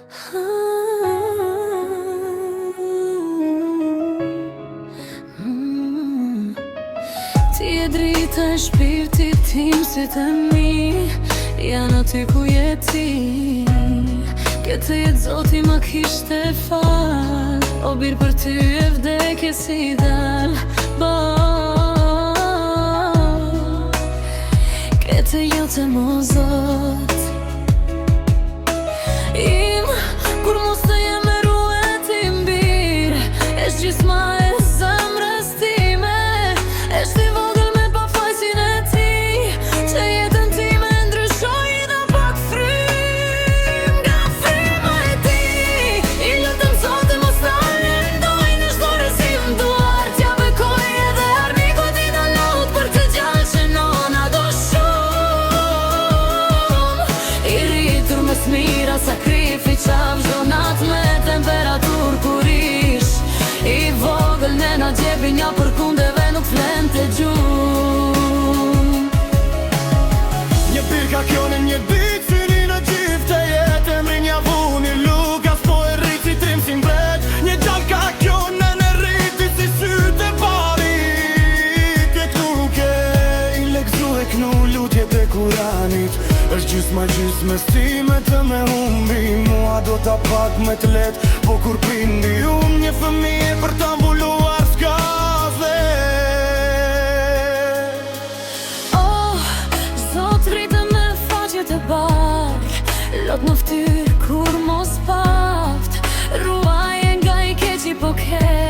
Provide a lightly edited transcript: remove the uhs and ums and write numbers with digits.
Ti e drita e shpirtit tim si të mi, janë aty ku jeti. Këtë jetë zoti ma kishte fal, o birë për ty e vdekje si dal. Këtë jote mo zot im, kur mos të jem e ruetim bir, esh gjisma e zemrës time, esh ti vogël me pa fajsin e ti, që jetën time ndryshoj da pak frym, nga fryma e ti. I lutëm zote mos ta lindoj në shdo rezim duar, t'ja bekoj edhe armikut i dalot për të gjallë që nona do mira sakrifica vzhonat me temperatur kur ish i vogël nena gjebinja për kundeve nuk flen të gjum. Një birka kjo në një dit, syri në gjifte jetë, emri një vuni Lukas, po e rriti trim si mbret. Një gjallka kjo në rriti si syte parit, e nuk e i lekzu e knu lutje pe kuranit. Është gjysma stime të me humbi, mua do t'a pak me t'let, po kur pindi një fëmije për t'a mbuluar s'ka dhe. Oh, zot rritë me faqet e bar, lot në ftyr kur mos paft, ruaje nga i keqi po ke.